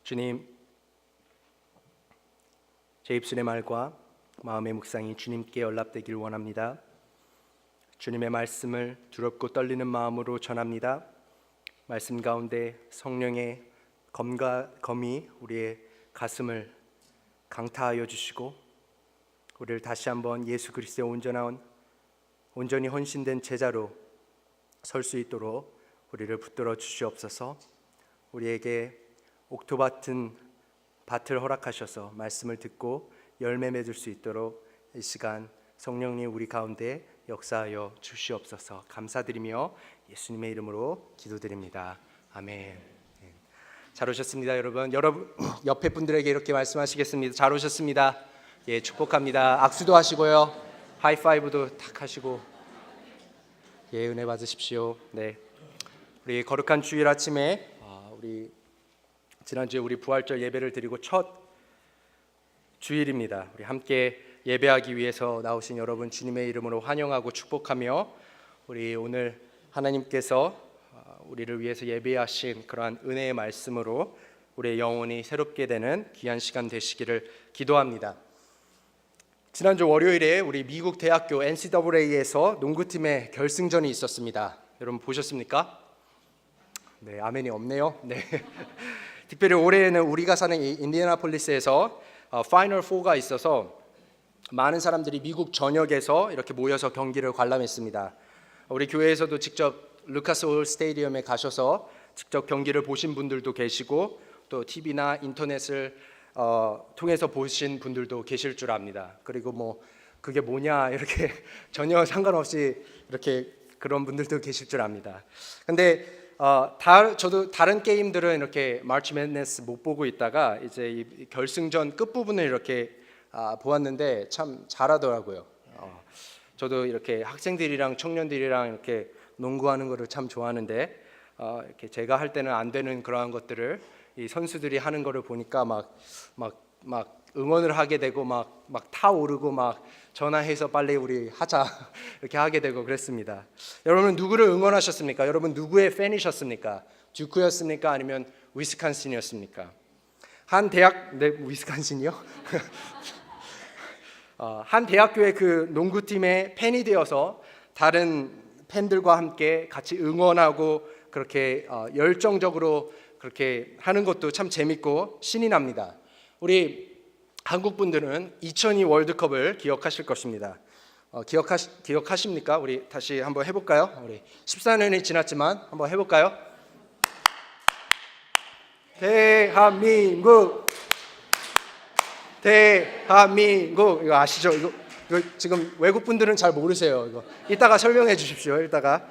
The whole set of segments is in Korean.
주님, 제 입술의 말과 마음의 묵상이 주님께 연락되길 원합니다. 주님의 말씀을 두렵고 떨리는 마음으로 전합니다. 말씀 가운데 성령의 검이 우리의 가슴을 강타하여 주시고 우리를 다시 한번 예수 그리스도의 온전히 헌신된 제자로 설 수 있도록 우리를 붙들어 주시옵소서. 우리에게 옥토밭은 밭을 허락하셔서 말씀을 듣고 열매 맺을 수 있도록 이 시간 성령님 우리 가운데 역사하여 주시옵소서. 감사드리며 예수님의 이름으로 기도드립니다. 아멘. 잘 오셨습니다, 여러분. 옆에 분들에게 이렇게 말씀하시겠습니다. 잘 오셨습니다. 예, 축복합니다. 악수도 하시고요. 하이파이브도 탁 하시고. 예, 은혜 받으십시오. 네. 우리 거룩한 주일 아침에 우리 지난주에 우리 부활절 예배를 드리고 첫 주일입니다. 우리 함께 예배하기 위해서 나오신 여러분 주님의 이름으로 환영하고 축복하며 우리 오늘 하나님께서 우리를 위해서 예배하신 그러한 은혜의 말씀으로 우리의 영혼이 새롭게 되는 귀한 시간 되시기를 기도합니다. 지난주 월요일에 우리 미국 대학교 NCAA에서 농구팀의 결승전이 있었습니다. 여러분 보셨습니까? 네, 아멘이 없네요. 네. 특별히 올해는 우리가 사는 이 인디애나폴리스에서 파이널 4가 있어서 많은 사람들이 미국 전역에서 이렇게 모여서 경기를 관람했습니다. 우리 교회에서도 직접 루카스 오일 스테디움에 가셔서 직접 경기를 보신 분들도 계시고 또 TV나 인터넷을 통해서 보신 분들도 계실 줄 압니다. 그리고 뭐 그게 뭐냐 이렇게 전혀 상관없이 이렇게 그런 분들도 계실 줄 압니다. 근데 저도 다른 게임들은 이렇게 마치 매드니스 못 보고 있다가 이제 이 결승전 끝부분을 이렇게 보았는데 참 잘하더라고요. 저도 이렇게 학생들이랑 청년들이랑 이렇게 농구하는 거를 참 좋아하는데 이렇게 제가 할 때는 안 되는 그러한 것들을 이 선수들이 하는 거를 보니까 막 응원을 하게 되고 막 타오르고 막 전화해서 빨리 우리 하자 이렇게 하게 되고 그랬습니다. 여러분은 누구를 응원하셨습니까? 여러분 누구의 팬이셨습니까? 듀크였습니까? 아니면 위스콘신이었습니까? 한 대학 위스콘신이요? 한 대학교의 그 농구팀의 팬이 되어서 다른 팬들과 함께 같이 응원하고 그렇게 열정적으로 그렇게 하는 것도 참 재밌고 신이 납니다. 우리 한국 분들은 2002 월드컵을 기억하실 것입니다. 기억하십니까? 우리 다시 한번 해볼까요? 우리 14년이 지났지만 한번 해볼까요? 대한민국 이거 아시죠? 이거 지금 외국 분들은 잘 모르세요. 이거 이따가 설명해 주십시오. 이따가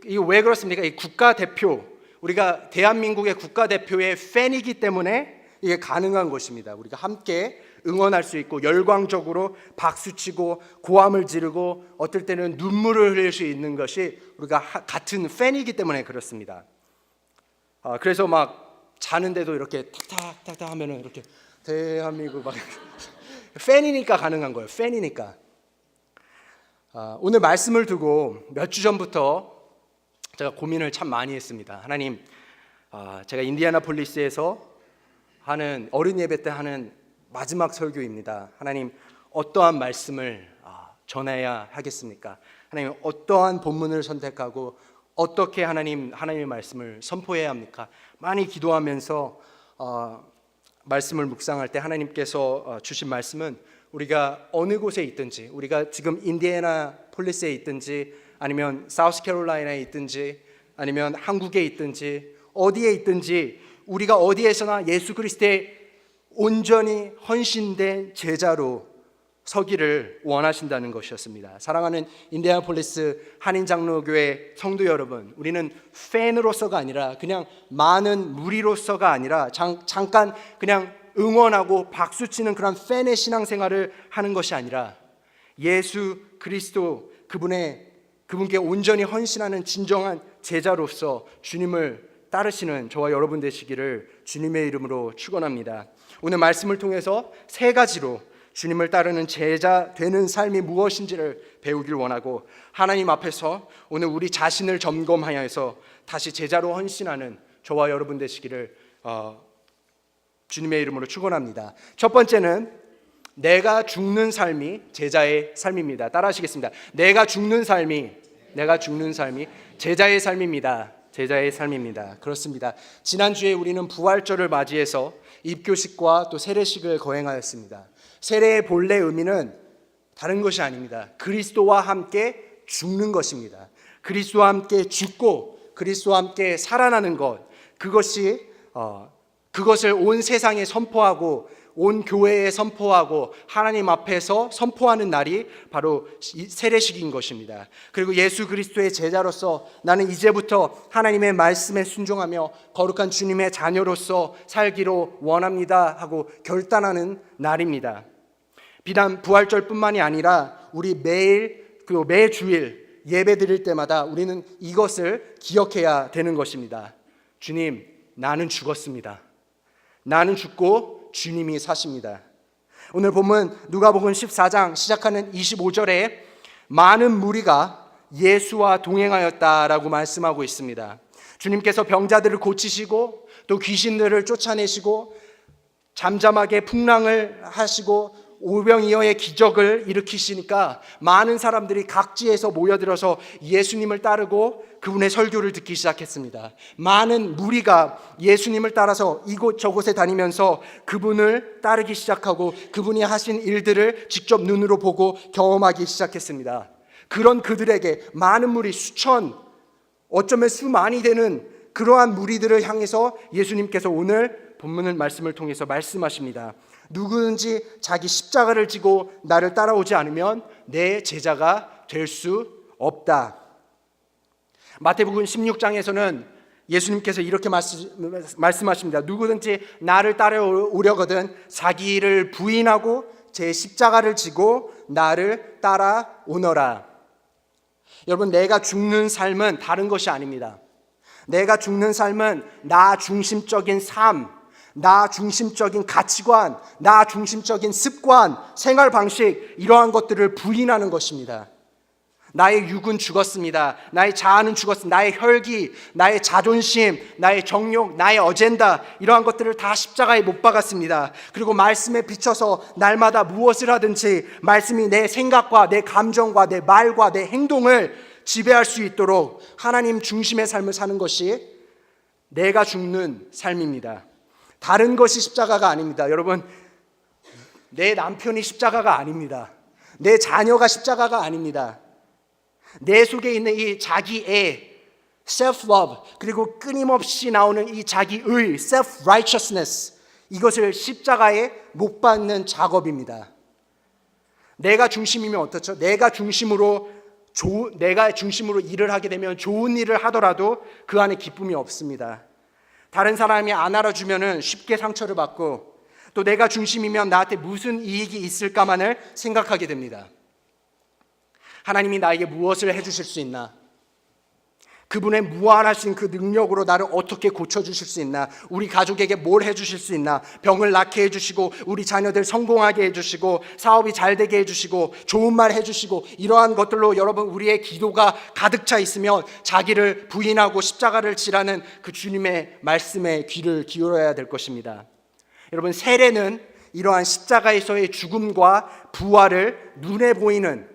이거 왜 그렇습니까? 이 국가대표 우리가 대한민국의 국가대표의 팬이기 때문에 이게 가능한 것입니다. 우리가 함께 응원할 수 있고 열광적으로 박수치고 고함을 지르고 어떨 때는 눈물을 흘릴 수 있는 것이 우리가 같은 팬이기 때문에 그렇습니다. 그래서 막 자는데도 이렇게 탁탁탁탁 하면은 이렇게 대한민국 막 팬이니까 가능한 거예요. 팬이니까. 오늘 말씀을 두고 몇 주 전부터 제가 고민을 참 많이 했습니다. 하나님, 제가 인디애나폴리스에서 하는 어린 예배 때 하는 마지막 설교입니다. 하나님, 어떠한 말씀을 전해야 하겠습니까? 하나님, 어떠한 본문을 선택하고 어떻게 하나님의 말씀을 선포해야 합니까? 많이 기도하면서 말씀을 묵상할 때 하나님께서 주신 말씀은 우리가 어느 곳에 있든지, 우리가 지금 인디애나폴리스에 있든지 아니면 사우스캐롤라이나에 있든지 아니면 한국에 있든지 어디에 있든지 우리가 어디에서나 예수 그리스도의 온전히 헌신된 제자로 서기를 원하신다는 것이었습니다. 사랑하는 인디애나폴리스 한인장로교회 성도 여러분, 우리는 팬으로서가 아니라 그냥 많은 무리로서가 아니라 잠깐 그냥 응원하고 박수치는 그런 팬의 신앙생활을 하는 것이 아니라 예수 그리스도 그분께 온전히 헌신하는 진정한 제자로서 주님을 따르시는 저와 여러분 되시기를 주님의 이름으로 축원합니다. 오늘 말씀을 통해서 세 가지로 주님을 따르는 제자 되는 삶이 무엇인지를 배우길 원하고 하나님 앞에서 오늘 우리 자신을 점검하여서 다시 제자로 헌신하는 저와 여러분 되시기를 주님의 이름으로 축원합니다. 첫 번째는 내가 죽는 삶이 제자의 삶입니다. 따라하시겠습니다. 내가 죽는 삶이 제자의 삶입니다. 제자의 삶입니다. 그렇습니다. 지난주에 우리는 부활절을 맞이해서 입교식과 또 세례식을 거행하였습니다. 세례의 본래 의미는 다른 것이 아닙니다. 그리스도와 함께 죽는 것입니다. 그리스도와 함께 죽고 그리스도와 함께 살아나는 것, 그것을 온 세상에 선포하고 온 교회에 선포하고 하나님 앞에서 선포하는 날이 바로 세례식인 것입니다. 그리고 예수 그리스도의 제자로서 나는 이제부터 하나님의 말씀에 순종하며 거룩한 주님의 자녀로서 살기로 원합니다 하고 결단하는 날입니다. 비단 부활절뿐만이 아니라 우리 매일 그리고 매주일 예배 드릴 때마다 우리는 이것을 기억해야 되는 것입니다. 주님, 나는 죽었습니다. 나는 죽고 주님이 사십니다. 오늘 본문 누가복음 14장 시작하는 25절에 많은 무리가 예수와 동행하였다라고 말씀하고 있습니다. 주님께서 병자들을 고치시고 또 귀신들을 쫓아내시고 잠잠하게 풍랑을 하시고 오병이어의 기적을 일으키시니까 많은 사람들이 각지에서 모여들어서 예수님을 따르고 그분의 설교를 듣기 시작했습니다. 많은 무리가 예수님을 따라서 이곳저곳에 다니면서 그분을 따르기 시작하고 그분이 하신 일들을 직접 눈으로 보고 경험하기 시작했습니다. 그런 그들에게 많은 무리, 수천, 어쩌면 수만이 되는 그러한 무리들을 향해서 예수님께서 오늘 본문의 말씀을 통해서 말씀하십니다. 누구든지 자기 십자가를 지고 나를 따라오지 않으면 내 제자가 될 수 없다. 마태복음 16장에서는 예수님께서 이렇게 말씀하십니다. 누구든지 나를 따라오려거든 자기를 부인하고 제 십자가를 지고 나를 따라오너라. 여러분, 내가 죽는 삶은 다른 것이 아닙니다. 내가 죽는 삶은 나 중심적인 삶, 나 중심적인 가치관, 나 중심적인 습관, 생활 방식, 이러한 것들을 부인하는 것입니다. 나의 육은 죽었습니다. 나의 자아는 죽었습니다. 나의 혈기, 나의 자존심, 나의 정욕, 나의 어젠다, 이러한 것들을 다 십자가에 못 박았습니다. 그리고 말씀에 비춰서 날마다 무엇을 하든지 말씀이 내 생각과 내 감정과 내 말과 내 행동을 지배할 수 있도록 하나님 중심의 삶을 사는 것이 내가 죽는 삶입니다. 다른 것이 십자가가 아닙니다. 여러분, 내 남편이 십자가가 아닙니다. 내 자녀가 십자가가 아닙니다. 내 속에 있는 이 자기애, self-love, 그리고 끊임없이 나오는 이 자기의, self-righteousness, 이것을 십자가에 못 박는 작업입니다. 내가 중심이면 어떻죠? 내가 중심으로 일을 하게 되면 좋은 일을 하더라도 그 안에 기쁨이 없습니다. 다른 사람이 안 알아주면 쉽게 상처를 받고 또 내가 중심이면 나한테 무슨 이익이 있을까만을 생각하게 됩니다. 하나님이 나에게 무엇을 해주실 수 있나? 그분의 무한하신 그 능력으로 나를 어떻게 고쳐주실 수 있나? 우리 가족에게 뭘 해주실 수 있나? 병을 낫게 해주시고 우리 자녀들 성공하게 해주시고 사업이 잘 되게 해주시고 좋은 말 해주시고 이러한 것들로 여러분 우리의 기도가 가득 차 있으면 자기를 부인하고 십자가를 지라는 그 주님의 말씀에 귀를 기울여야 될 것입니다. 여러분, 세례는 이러한 십자가에서의 죽음과 부활을 눈에 보이는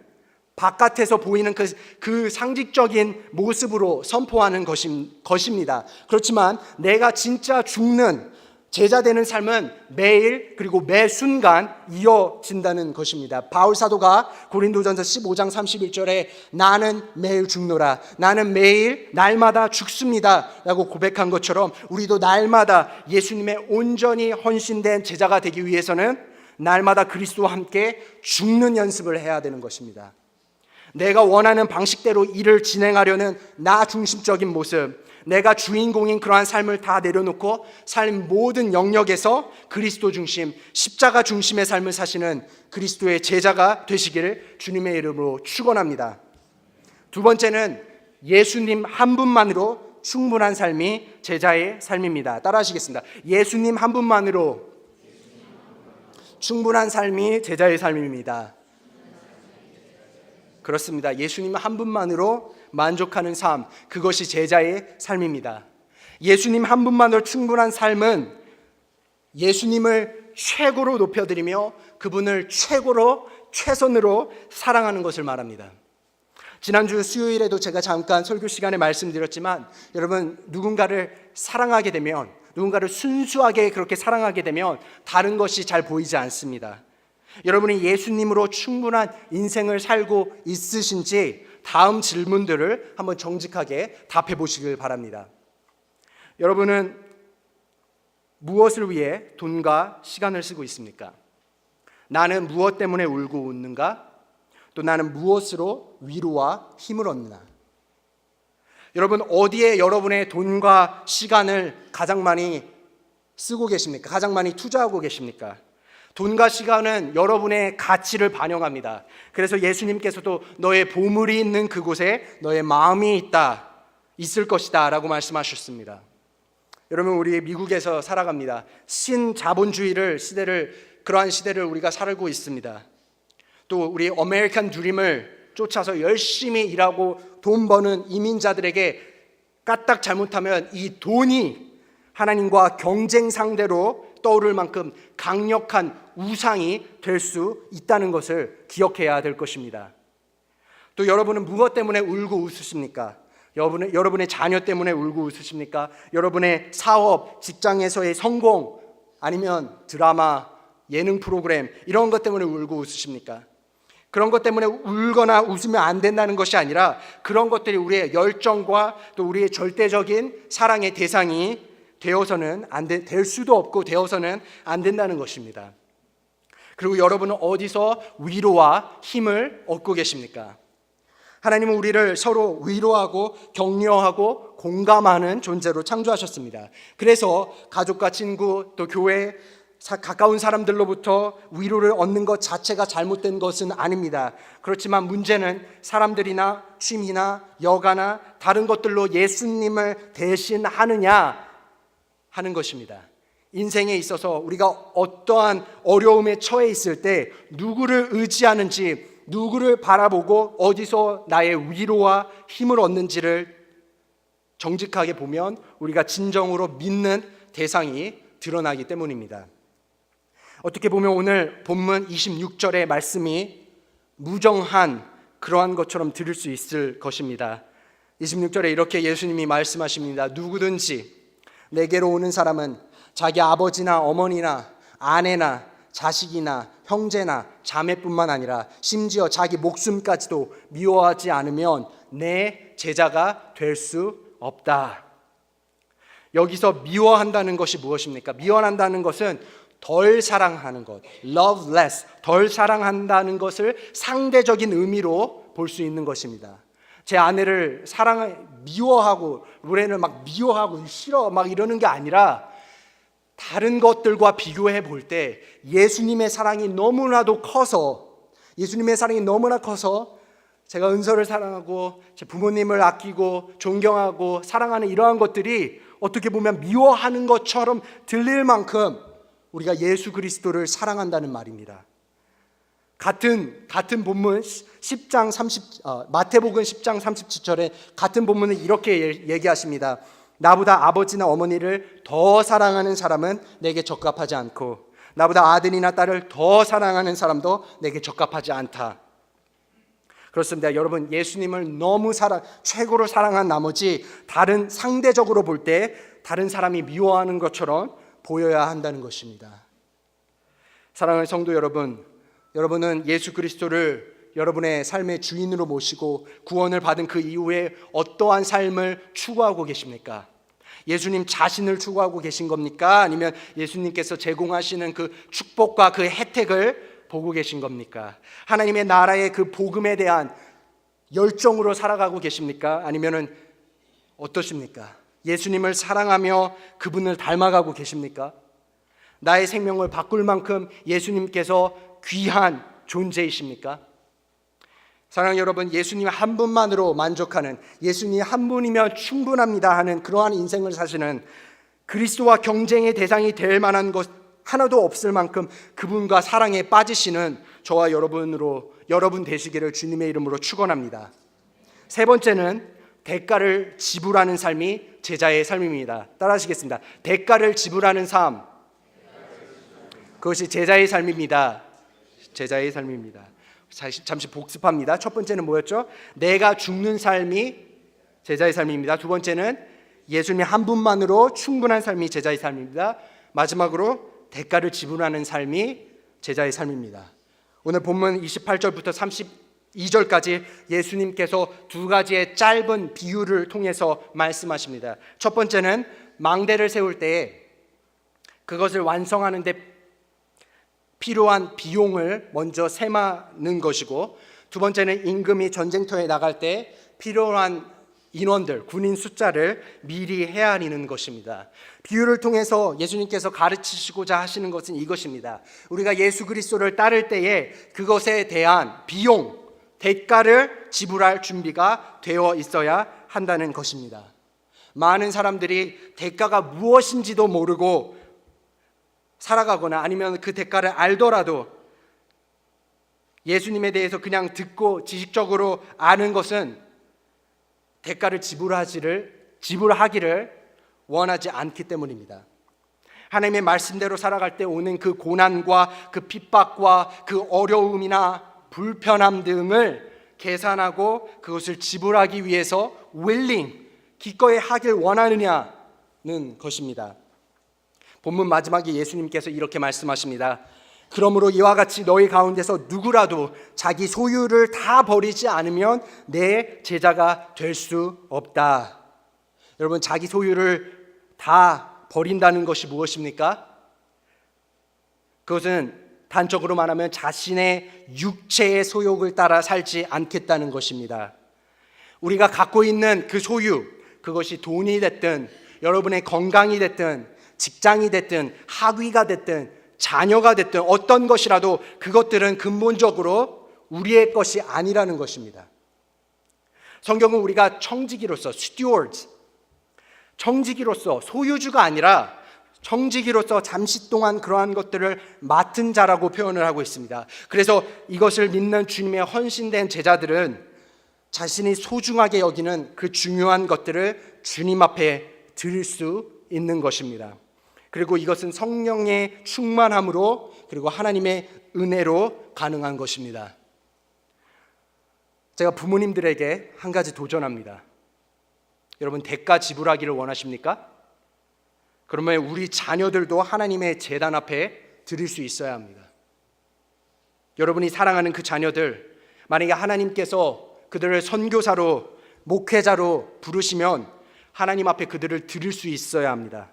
바깥에서 보이는 그 상징적인 모습으로 선포하는 것입니다. 그렇지만 내가 진짜 죽는 제자 되는 삶은 매일 그리고 매 순간 이어진다는 것입니다. 바울 사도가 고린도전서 15장 31절에 나는 매일 죽노라, 나는 매일 날마다 죽습니다 라고 고백한 것처럼 우리도 날마다 예수님의 온전히 헌신된 제자가 되기 위해서는 날마다 그리스도와 함께 죽는 연습을 해야 되는 것입니다. 내가 원하는 방식대로 일을 진행하려는 나 중심적인 모습, 내가 주인공인 그러한 삶을 다 내려놓고 삶 모든 영역에서 그리스도 중심, 십자가 중심의 삶을 사시는 그리스도의 제자가 되시기를 주님의 이름으로 축원합니다. 두 번째는 예수님 한 분만으로 충분한 삶이 제자의 삶입니다. 따라하시겠습니다. 예수님 한 분만으로 충분한 삶이 제자의 삶입니다. 그렇습니다. 예수님 한 분만으로 만족하는 삶, 그것이 제자의 삶입니다. 예수님 한 분만으로 충분한 삶은 예수님을 최고로 높여드리며 그분을 최고로 최선으로 사랑하는 것을 말합니다. 지난주 수요일에도 제가 잠깐 설교 시간에 말씀드렸지만 여러분, 누군가를 사랑하게 되면, 누군가를 순수하게 그렇게 사랑하게 되면 다른 것이 잘 보이지 않습니다. 여러분이 예수님으로 충분한 인생을 살고 있으신지 다음 질문들을 한번 정직하게 답해 보시길 바랍니다. 여러분은 무엇을 위해 돈과 시간을 쓰고 있습니까? 나는 무엇 때문에 울고 웃는가? 또 나는 무엇으로 위로와 힘을 얻나? 여러분, 어디에 여러분의 돈과 시간을 가장 많이 쓰고 계십니까? 가장 많이 투자하고 계십니까? 돈과 시간은 여러분의 가치를 반영합니다. 그래서 예수님께서도 너의 보물이 있는 그곳에 너의 마음이 있을 것이다 라고 말씀하셨습니다. 여러분, 우리 미국에서 살아갑니다. 신자본주의를 그러한 시대를 우리가 살고 있습니다. 또 우리 아메리칸 드림을 쫓아서 열심히 일하고 돈 버는 이민자들에게 까딱 잘못하면 이 돈이 하나님과 경쟁 상대로 떠오를 만큼 강력한 우상이 될 수 있다는 것을 기억해야 될 것입니다. 또 여러분은 무엇 때문에 울고 웃으십니까? 여러분의 자녀 때문에 울고 웃으십니까? 여러분의 사업, 직장에서의 성공, 아니면 드라마, 예능 프로그램 이런 것 때문에 울고 웃으십니까? 그런 것 때문에 울거나 웃으면 안 된다는 것이 아니라 그런 것들이 우리의 열정과 또 우리의 절대적인 사랑의 대상이 될 수도 없고 되어서는 안 된다는 것입니다. 그리고 여러분은 어디서 위로와 힘을 얻고 계십니까? 하나님은 우리를 서로 위로하고 격려하고 공감하는 존재로 창조하셨습니다. 그래서 가족과 친구 또 교회 가까운 사람들로부터 위로를 얻는 것 자체가 잘못된 것은 아닙니다. 그렇지만 문제는 사람들이나 취미나 여가나 다른 것들로 예수님을 대신하느냐 하는 것입니다. 인생에 있어서 우리가 어떠한 어려움에 처해 있을 때 누구를 의지하는지, 누구를 바라보고 어디서 나의 위로와 힘을 얻는지를 정직하게 보면 우리가 진정으로 믿는 대상이 드러나기 때문입니다. 어떻게 보면 오늘 본문 26절의 말씀이 무정한 그러한 것처럼 들을 수 있을 것입니다. 26절에 이렇게 예수님이 말씀하십니다. 누구든지 내게로 오는 사람은 자기 아버지나 어머니나 아내나 자식이나 형제나 자매뿐만 아니라 심지어 자기 목숨까지도 미워하지 않으면 내 제자가 될 수 없다. 여기서 미워한다는 것이 무엇입니까? 미워한다는 것은 덜 사랑하는 것, love less, 덜 사랑한다는 것을 상대적인 의미로 볼 수 있는 것입니다. 제 아내를 미워하고 로렌을 막 미워하고 싫어 막 이러는 게 아니라 다른 것들과 비교해 볼 때 예수님의 사랑이 너무나도 커서 제가 은서를 사랑하고 제 부모님을 아끼고 존경하고 사랑하는 이러한 것들이 어떻게 보면 미워하는 것처럼 들릴 만큼 우리가 예수 그리스도를 사랑한다는 말입니다. 같은 본문 마태복음 10장 37절에 같은 본문은 이렇게 얘기하십니다. 나보다 아버지나 어머니를 더 사랑하는 사람은 내게 적합하지 않고 나보다 아들이나 딸을 더 사랑하는 사람도 내게 적합하지 않다. 그렇습니다. 여러분, 예수님을 너무 최고로 사랑한 나머지 다른 상대적으로 볼 때 다른 사람이 미워하는 것처럼 보여야 한다는 것입니다. 사랑하는 성도 여러분, 여러분은 예수 그리스도를 여러분의 삶의 주인으로 모시고 구원을 받은 그 이후에 어떠한 삶을 추구하고 계십니까? 예수님 자신을 추구하고 계신 겁니까? 아니면 예수님께서 제공하시는 그 축복과 그 혜택을 보고 계신 겁니까? 하나님의 나라의 그 복음에 대한 열정으로 살아가고 계십니까? 아니면은 어떠십니까? 예수님을 사랑하며 그분을 닮아가고 계십니까? 나의 생명을 바꿀 만큼 예수님께서 귀한 존재이십니까? 사랑하는 여러분, 예수님 한 분만으로 만족하는, 예수님 한 분이면 충분합니다 하는 그러한 인생을 사시는, 그리스도와 경쟁의 대상이 될 만한 것 하나도 없을 만큼 그분과 사랑에 빠지시는 저와 여러분 되시기를 주님의 이름으로 축원합니다. 세 번째는 대가를 지불하는 삶이 제자의 삶입니다. 따라하시겠습니다. 대가를 지불하는 삶, 그것이 제자의 삶입니다. 제자의 삶입니다. 잠시 복습합니다. 첫 번째는 뭐였죠? 내가 죽는 삶이 제자의 삶입니다. 두 번째는 예수님의 한 분만으로 충분한 삶이 제자의 삶입니다. 마지막으로 대가를 지불하는 삶이 제자의 삶입니다. 오늘 본문 28절부터 32절까지 예수님께서 두 가지의 짧은 비유를 통해서 말씀하십니다. 첫 번째는 망대를 세울 때에 그것을 완성하는 데 필요한 비용을 먼저 세마는 것이고, 두 번째는 임금이 전쟁터에 나갈 때 필요한 인원들, 군인 숫자를 미리 헤아리는 것입니다. 비유를 통해서 예수님께서 가르치시고자 하시는 것은 이것입니다. 우리가 예수 그리스도를 따를 때에 그것에 대한 비용, 대가를 지불할 준비가 되어 있어야 한다는 것입니다. 많은 사람들이 대가가 무엇인지도 모르고 살아가거나 아니면 그 대가를 알더라도 예수님에 대해서 그냥 듣고 지식적으로 아는 것은 대가를 지불하기를 원하지 않기 때문입니다. 하나님의 말씀대로 살아갈 때 오는 그 고난과 그 핍박과 그 어려움이나 불편함 등을 계산하고 그것을 지불하기 위해서 기꺼이 하길 원하느냐는 것입니다. 본문 마지막에 예수님께서 이렇게 말씀하십니다. 그러므로 이와 같이 너희 가운데서 누구라도 자기 소유를 다 버리지 않으면 내 제자가 될 수 없다. 여러분, 자기 소유를 다 버린다는 것이 무엇입니까? 그것은 단적으로 말하면 자신의 육체의 소욕을 따라 살지 않겠다는 것입니다. 우리가 갖고 있는 그 소유, 그것이 돈이 됐든 여러분의 건강이 됐든 직장이 됐든 학위가 됐든 자녀가 됐든 어떤 것이라도 그것들은 근본적으로 우리의 것이 아니라는 것입니다. 성경은 우리가 청지기로서 청지기로서 소유주가 아니라 청지기로서 잠시 동안 그러한 것들을 맡은 자라고 표현을 하고 있습니다. 그래서 이것을 믿는 주님의 헌신된 제자들은 자신이 소중하게 여기는 그 중요한 것들을 주님 앞에 드릴 수 있는 것입니다. 그리고 이것은 성령의 충만함으로 그리고 하나님의 은혜로 가능한 것입니다. 제가 부모님들에게 한 가지 도전합니다. 여러분, 대가 지불하기를 원하십니까? 그러면 우리 자녀들도 하나님의 제단 앞에 드릴 수 있어야 합니다. 여러분이 사랑하는 그 자녀들, 만약에 하나님께서 그들을 선교사로 목회자로 부르시면 하나님 앞에 그들을 드릴 수 있어야 합니다.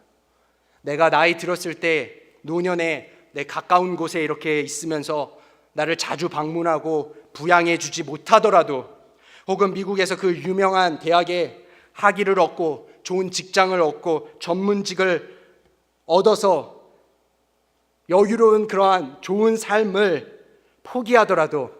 내가 나이 들었을 때 노년에 내 가까운 곳에 이렇게 있으면서 나를 자주 방문하고 부양해 주지 못하더라도, 혹은 미국에서 그 유명한 대학에 학위를 얻고 좋은 직장을 얻고 전문직을 얻어서 여유로운 그러한 좋은 삶을 포기하더라도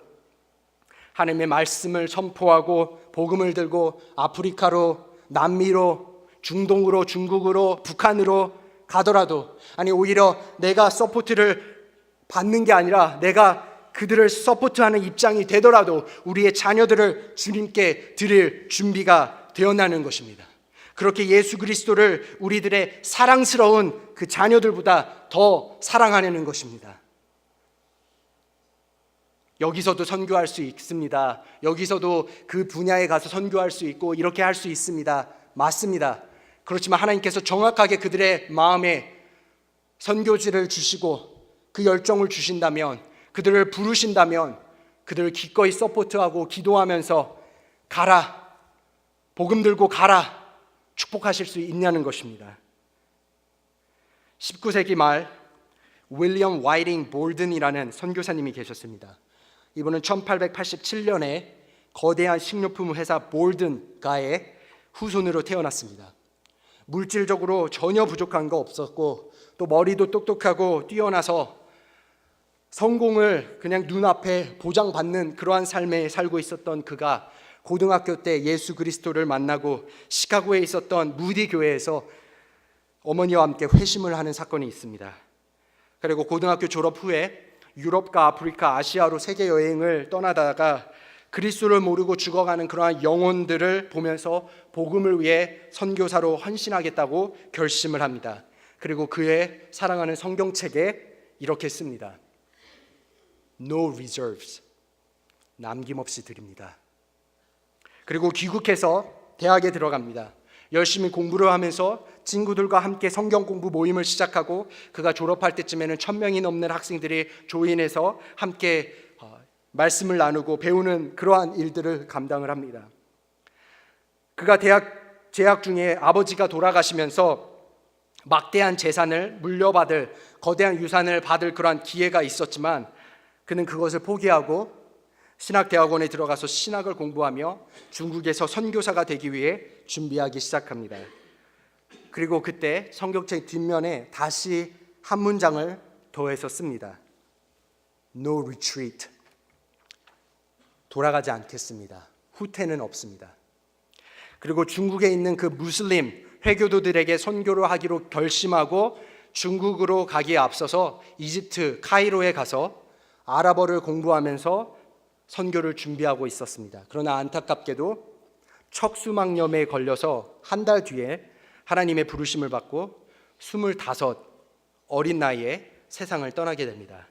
하나님의 말씀을 선포하고 복음을 들고 아프리카로, 남미로, 중동으로, 중국으로, 북한으로 가더라도, 아니 오히려 내가 서포트를 받는 게 아니라 내가 그들을 서포트하는 입장이 되더라도 우리의 자녀들을 주님께 드릴 준비가 되어나는 것입니다. 그렇게 예수 그리스도를 우리들의 사랑스러운 그 자녀들보다 더 사랑하려는 것입니다. 여기서도 선교할 수 있습니다. 여기서도 그 분야에 가서 선교할 수 있고 이렇게 할 수 있습니다. 맞습니다. 그렇지만 하나님께서 정확하게 그들의 마음에 선교지를 주시고 그 열정을 주신다면, 그들을 부르신다면 그들을 기꺼이 서포트하고 기도하면서 가라, 복음 들고 가라, 축복하실 수 있냐는 것입니다. 19세기 말 윌리엄 와이팅 볼든이라는 선교사님이 계셨습니다. 이분은 1887년에 거대한 식료품 회사 볼든가의 후손으로 태어났습니다. 물질적으로 전혀 부족한 거 없었고 또 머리도 똑똑하고 뛰어나서 성공을 그냥 눈앞에 보장받는 그러한 삶에 살고 있었던 그가 고등학교 때 예수 그리스도를 만나고 시카고에 있었던 무디 교회에서 어머니와 함께 회심을 하는 사건이 있습니다. 그리고 고등학교 졸업 후에 유럽과 아프리카, 아시아로 세계 여행을 떠나다가 그리스도를 모르고 죽어가는 그러한 영혼들을 보면서 복음을 위해 선교사로 헌신하겠다고 결심을 합니다. 그리고 그의 사랑하는 성경책에 이렇게 씁니다. No reserves. 남김없이 드립니다. 그리고 귀국해서 대학에 들어갑니다. 열심히 공부를 하면서 친구들과 함께 성경 공부 모임을 시작하고 그가 졸업할 때쯤에는 1000명이 넘는 학생들이 조인해서 함께 말씀을 나누고 배우는 그러한 일들을 감당을 합니다. 그가 대학 재학 중에 아버지가 돌아가시면서 막대한 재산을 물려받을 거대한 유산을 받을 그러한 기회가 있었지만 그는 그것을 포기하고 신학대학원에 들어가서 신학을 공부하며 중국에서 선교사가 되기 위해 준비하기 시작합니다. 그리고 그때 성경책 뒷면에 다시 한 문장을 더해서 씁니다. No retreat. 돌아가지 않겠습니다. 후퇴는 없습니다. 그리고 중국에 있는 그 무슬림 회교도들에게 선교를 하기로 결심하고 중국으로 가기에 앞서서 이집트 카이로에 가서 아랍어를 공부하면서 선교를 준비하고 있었습니다. 그러나 안타깝게도 척수막염에 걸려서 한 달 뒤에 하나님의 부르심을 받고 25 어린 나이에 세상을 떠나게 됩니다.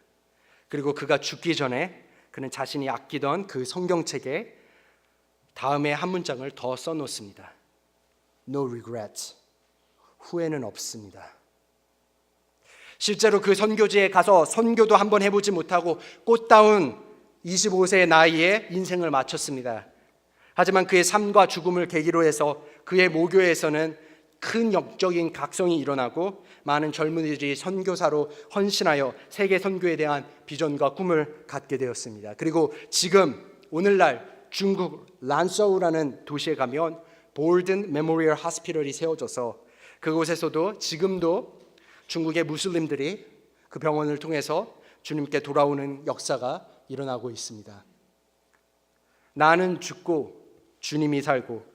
그리고 그가 죽기 전에 그는 자신이 아끼던 그 성경책에 다음에 한 문장을 더 써놓습니다. No regrets. 후회는 없습니다. 실제로 그 선교지에 가서 선교도 한번 해보지 못하고 꽃다운 25세의 나이에 인생을 마쳤습니다. 하지만 그의 삶과 죽음을 계기로 해서 그의 모교에서는 큰 영적인 각성이 일어나고 많은 젊은이들이 선교사로 헌신하여 세계 선교에 대한 비전과 꿈을 갖게 되었습니다. 그리고 지금 오늘날 중국 란서우라는 도시에 가면 볼든 메모리얼 하스피털이 세워져서 그곳에서도 지금도 중국의 무슬림들이 그 병원을 통해서 주님께 돌아오는 역사가 일어나고 있습니다. 나는 죽고 주님이 살고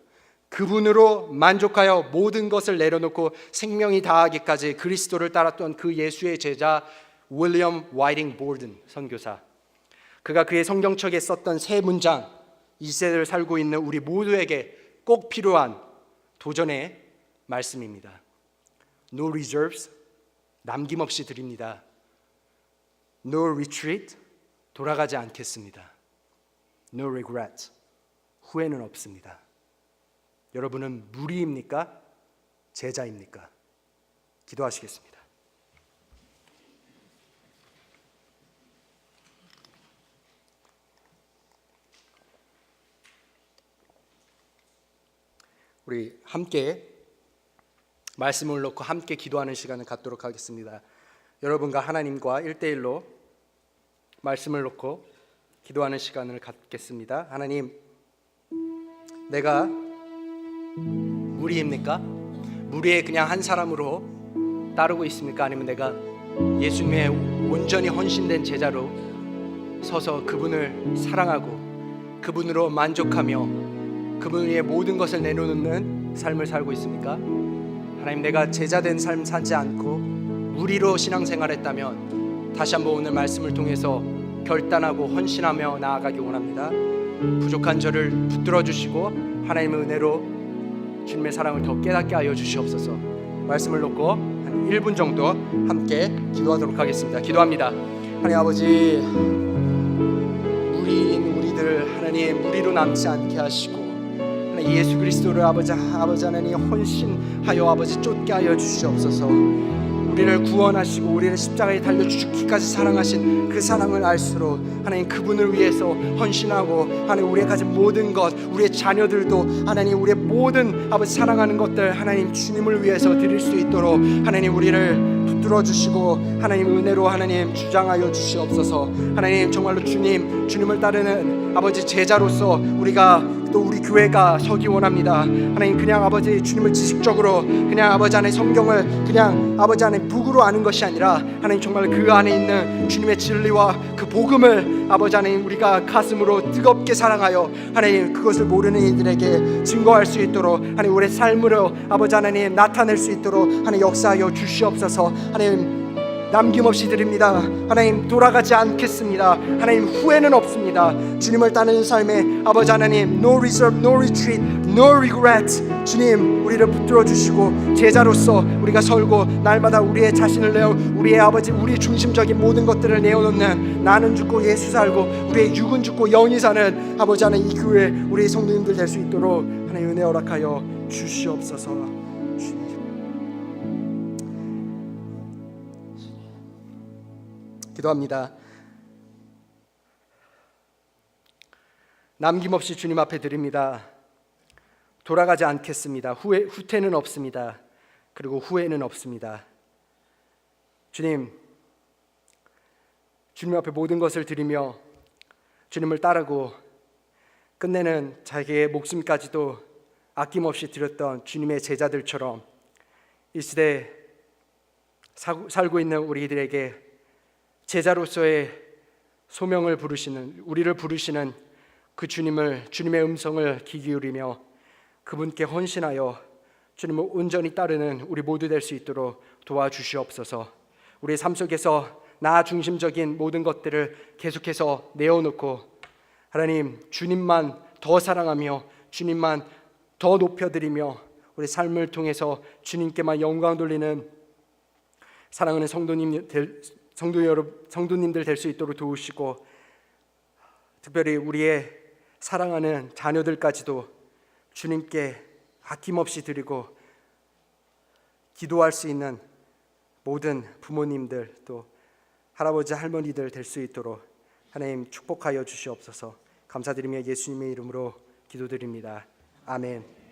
그분으로 만족하여 모든 것을 내려놓고 생명이 다하기까지 그리스도를 따랐던 그 예수의 제자 윌리엄 와이팅 볼든 선교사, 그가 그의 성경책에 썼던 세 문장, 이 세대를 살고 있는 우리 모두에게 꼭 필요한 도전의 말씀입니다. No reserves, 남김없이 드립니다. No retreat, 돌아가지 않겠습니다. No regret, 후회는 없습니다. 여러분은 무리입니까? 제자입니까? 기도하시겠습니다. 우리 함께 말씀을 놓고 함께 기도하는 시간을 갖도록 하겠습니다. 여러분과 하나님과 1대1로 말씀을 놓고 기도하는 시간을 갖겠습니다. 하나님, 내가 무리입니까? 무리의 그냥 한 사람으로 따르고 있습니까? 아니면 내가 예수님의 온전히 헌신된 제자로 서서 그분을 사랑하고 그분으로 만족하며 그분 위에 모든 것을 내놓는 삶을 살고 있습니까? 하나님, 내가 제자된 삶 살지 않고 무리로 신앙생활했다면 다시 한번 오늘 말씀을 통해서 결단하고 헌신하며 나아가기 원합니다. 부족한 저를 붙들어 주시고 하나님의 은혜로 주님의 사랑을 더 깨닫게 하여 주시옵소서. 말씀을 놓고 한 1분 정도 함께 기도하도록 하겠습니다. 기도합니다. 하나님 아버지, 무리인 우리들 하나님 무리로 남지 않게 하시고 하나님 예수 그리스도를 아버지 하나님 헌신하여 아버지 쫓게 하여 주시옵소서. 우리를 구원하시고 우리를 십자가에 달려 죽기까지 사랑하신 그 사랑을 알수록 하나님 그분을 위해서 헌신하고 하나님 우리가 가진 모든 것, 우리의 자녀들도 하나님 우리의 모든 아버지 사랑하는 것들 하나님 주님을 위해서 드릴 수 있도록 하나님 우리를 붙들어 주시고 하나님 은혜로 하나님 주장하여 주시옵소서. 하나님 정말로 주님을 따르는 아버지 제자로서 우리가 또 우리 교회가 서기 원합니다. 하나님 그냥 아버지 주님을 지식적으로 그냥 아버지 안에 성경을 그냥 아버지 안에 북으로 아는 것이 아니라 하나님 정말 그 안에 있는 주님의 진리와 그 복음을 아버지 하나님 우리가 가슴으로 뜨겁게 사랑하여 하나님 그것을 모르는 이들에게 증거할 수 있도록 하나님 우리의 삶으로 아버지 하나님 나타낼 수 있도록 하나님 역사하여 주시옵소서. 하나님 남김없이 드립니다. 하나님, 돌아가지 않겠습니다. 하나님, 후회는 없습니다. 주님을 따르는 삶에 아버지 하나님, no reserve, no retreat, no regret. 주님, 우리를 붙들어 주시고 제자로서 우리가 설고 날마다 우리의 자신을 내어 우리의 아버지, 우리 중심적인 모든 것들을 내어놓는, 나는 죽고 예수 살고 우리의 육은 죽고 영이 사는 아버지 하나님, 이 교회 우리의 성도님들 될 수 있도록 하나님 은혜 허락하여 주시옵소서. 기도합니다. 남김없이 주님 앞에 드립니다. 돌아가지 않겠습니다. 후퇴는 없습니다. 그리고 후회는 없습니다. 주님 앞에 모든 것을 드리며 주님을 따르고 끝내는 자기의 목숨까지도 아낌없이 드렸던 주님의 제자들처럼 이 시대에 살고 있는 우리들에게 제자로서의 소명을 부르시는, 우리를 부르시는 그 주님의 음성을 귀 기울이며 그분께 헌신하여 주님을 온전히 따르는 우리 모두 될 수 있도록 도와주시옵소서. 우리의 삶 속에서 나 중심적인 모든 것들을 계속해서 내어놓고 하나님, 주님만 더 사랑하며 주님만 더 높여드리며 우리 삶을 통해서 주님께만 영광 돌리는 사랑하는 성도님들 될 수 있도록 도우시고, 특별히 우리의 사랑하는 자녀들까지도 주님께 아낌없이 드리고 기도할 수 있는 모든 부모님들, 또 할아버지 할머니들 될 수 있도록 하나님 축복하여 주시옵소서. 감사드리며 예수님의 이름으로 기도드립니다. 아멘.